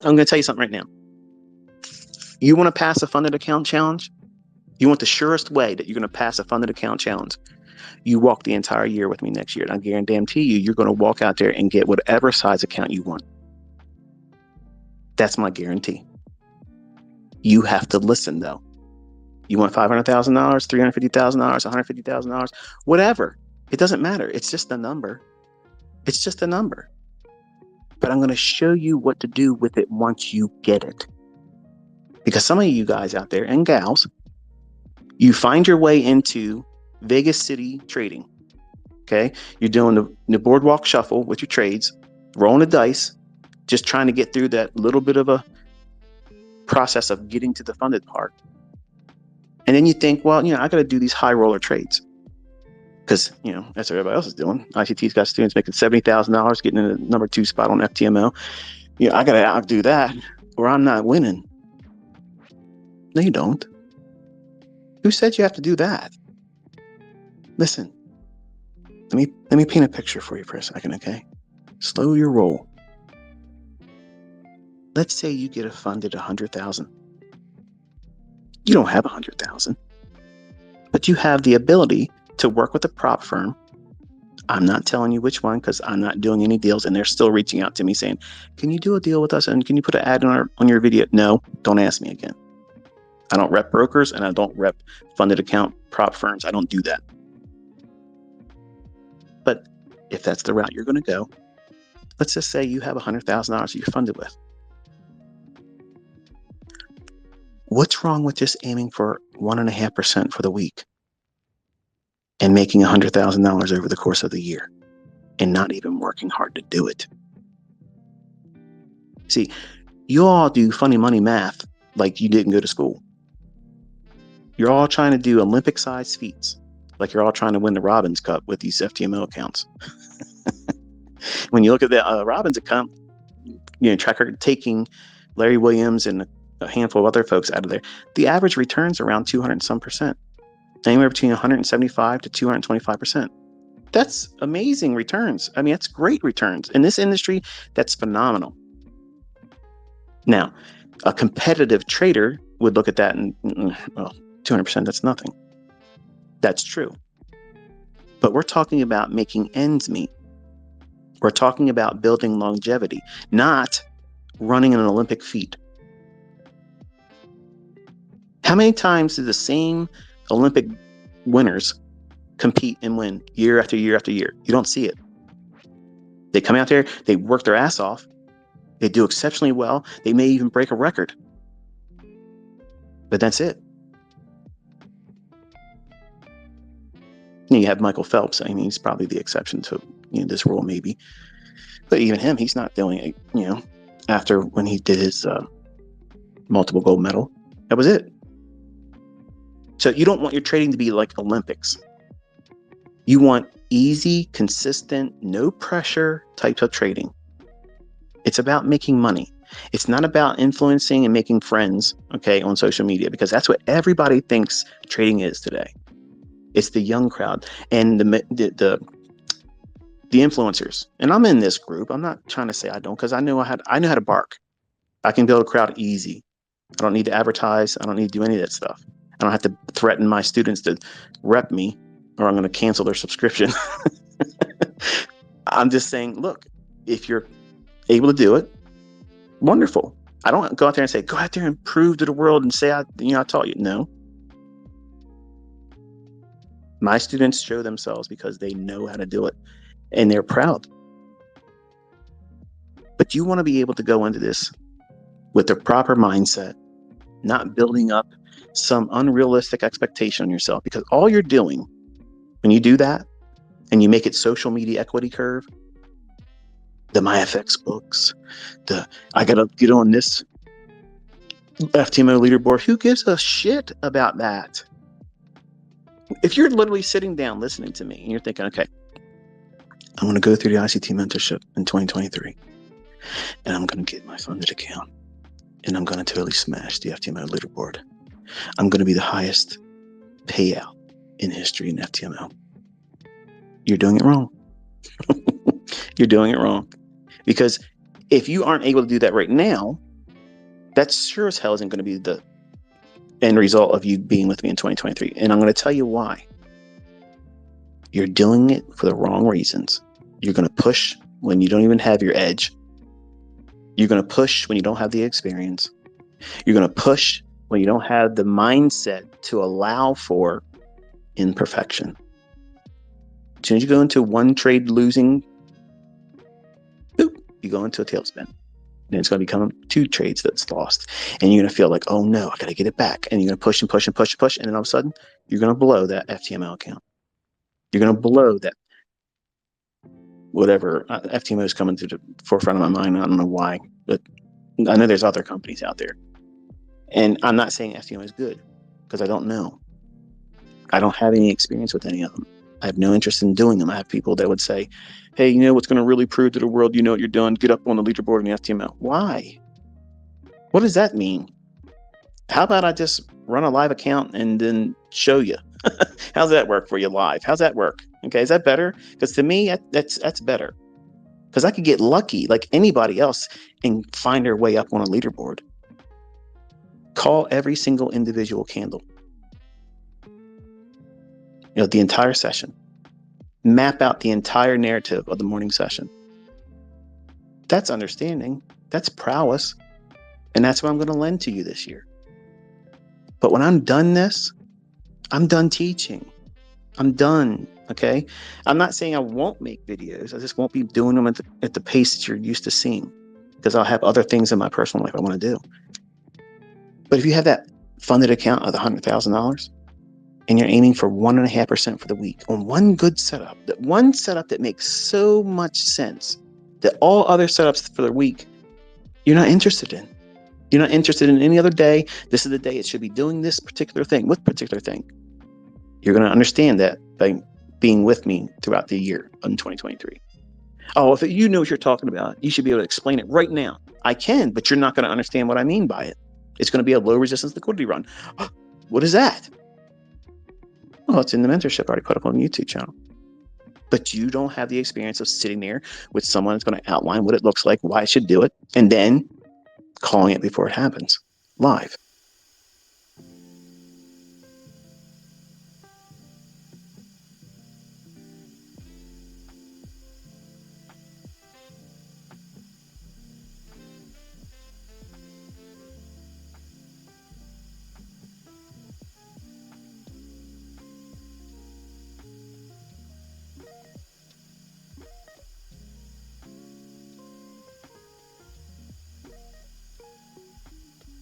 I'm going to tell you something right now. You want to pass a funded account challenge? You want the surest way that you're going to pass a funded account challenge? You walk the entire year with me next year, and I guarantee you, you're going to walk out there and get whatever size account you want. That's my guarantee. You have to listen, though. You want $500,000, $350,000, $150,000, whatever. It doesn't matter. It's just a number. It's just a number. But I'm going to show you what to do with it once you get it. Because some of you guys out there and gals, you find your way into Vegas City trading. Okay. You're doing the boardwalk shuffle with your trades, rolling the dice, just trying to get through that little bit of a process of getting to the funded part. And then you think, well, I got to do these high roller trades because, that's what everybody else is doing. ICT's got students making $70,000, getting in the number 2 spot on FTMO. I got to outdo that or I'm not winning. No, you don't. Who said you have to do that? Listen, let me paint a picture for you for a second, okay? Slow your roll. Let's say you get funded $100,000. You don't have $100,000, but you have the ability to work with a prop firm. I'm not telling you which one because I'm not doing any deals, and they're still reaching out to me saying, "Can you do a deal with us? And can you put an ad on your video?" No, don't ask me again. I don't rep brokers and I don't rep funded account prop firms. I don't do that. But if that's the route you're going to go, let's just say you have $100,000 you're funded with. What's wrong with just aiming for 1.5% for the week and making $100,000 over the course of the year and not even working hard to do it? See, you all do funny money math like you didn't go to school. You're all trying to do Olympic-sized feats, like you're all trying to win the Robbins Cup with these FTMO accounts. When you look at the Robbins account, tracker taking Larry Williams and a handful of other folks out of there, the average returns around 200 and some percent, anywhere between 175 to 225%. That's amazing returns. I mean, that's great returns. In this industry, that's phenomenal. Now, a competitive trader would look at that and, well, 200%, that's nothing. That's true. But we're talking about making ends meet. We're talking about building longevity, not running an Olympic feat. How many times do the same Olympic winners compete and win year after year after year? You don't see it. They come out there, they work their ass off, they do exceptionally well, they may even break a record. But that's it. You have Michael Phelps. I mean, he's probably the exception to this rule, maybe. But even him, he's not doing it, after when he did his multiple gold medal. That was it. So you don't want your trading to be like Olympics. You want easy, consistent, no pressure types of trading. It's about making money. It's not about influencing and making friends, okay, on social media, because that's what everybody thinks trading is today. It's the young crowd and the influencers. And I'm in this group. I'm not trying to say I don't, because I know how to bark. I can build a crowd easy. I don't need to advertise. I don't need to do any of that stuff. I don't have to threaten my students to rep me or I'm going to cancel their subscription. I'm just saying, look, if you're able to do it, wonderful. I don't go out there and say, go out there and prove to the world and say, I taught you. No. My students show themselves because they know how to do it and they're proud. But you want to be able to go into this with the proper mindset, not building up some unrealistic expectation on yourself, because all you're doing when you do that and you make it social media equity curve, the MyFX books, I got to get on this FTMO leaderboard. Who gives a shit about that? If you're literally sitting down listening to me and you're thinking, okay, I'm going to go through the ICT mentorship in 2023 and I'm going to get my funded account and I'm going to totally smash the FTMO leaderboard. I'm going to be the highest payout in history in FTMO. You're doing it wrong. You're doing it wrong. Because if you aren't able to do that right now, That sure as hell isn't going to be the end result of you being with me in 2023. And I'm going to tell you why. You're doing it for the wrong reasons. You're going to push when you don't even have your edge. You're going to push when you don't have the experience. You're going to push when you don't have the mindset to allow for imperfection. As soon as you go into one trade losing, boop, you go into a tailspin. And it's going to become 2 trades that's lost. And you're going to feel like, oh no, I got to get it back. And you're going to push and push and push and push. And then all of a sudden, you're going to blow that FTMO account. You're going to blow that whatever. FTMO is coming to the forefront of my mind. I don't know why, but I know there's other companies out there. And I'm not saying FTMO is good because I don't know. I don't have any experience with any of them. I have no interest in doing them. I have people that would say, hey, you know what's going to really prove to the world you know what you're doing? Get up on the leaderboard in the FTMO. Why? What does that mean? How about I just run a live account and then show you? How's that work for you live? How's that work? Okay, is that better? Because to me, that's better. Because I could get lucky like anybody else and find their way up on a leaderboard. Call every single individual candle. You know, the entire session. Map out the entire narrative of the morning session. That's understanding. That's prowess. And that's what I'm going to lend to you this year. But when I'm done this, I'm done teaching. I'm done. Okay. I'm not saying I won't make videos. I just won't be doing them at the pace that you're used to seeing because I'll have other things in my personal life I want to do. But if you have that funded account of $100,000 and you're aiming for 1.5% for the week on one good setup, that one setup that makes so much sense that all other setups for the week, you're not interested in. You're not interested in any other day. This is the day it should be doing this particular thing. What particular thing? You're going to understand that by being with me throughout the year in 2023. Oh, if you know what you're talking about, you should be able to explain it right now. I can, but you're not going to understand what I mean by it. It's going to be a low resistance liquidity run. What is that? Well, it's in the mentorship I already put up on the YouTube channel. But you don't have the experience of sitting there with someone that's going to outline what it looks like, why I should do it, and then calling it before it happens live.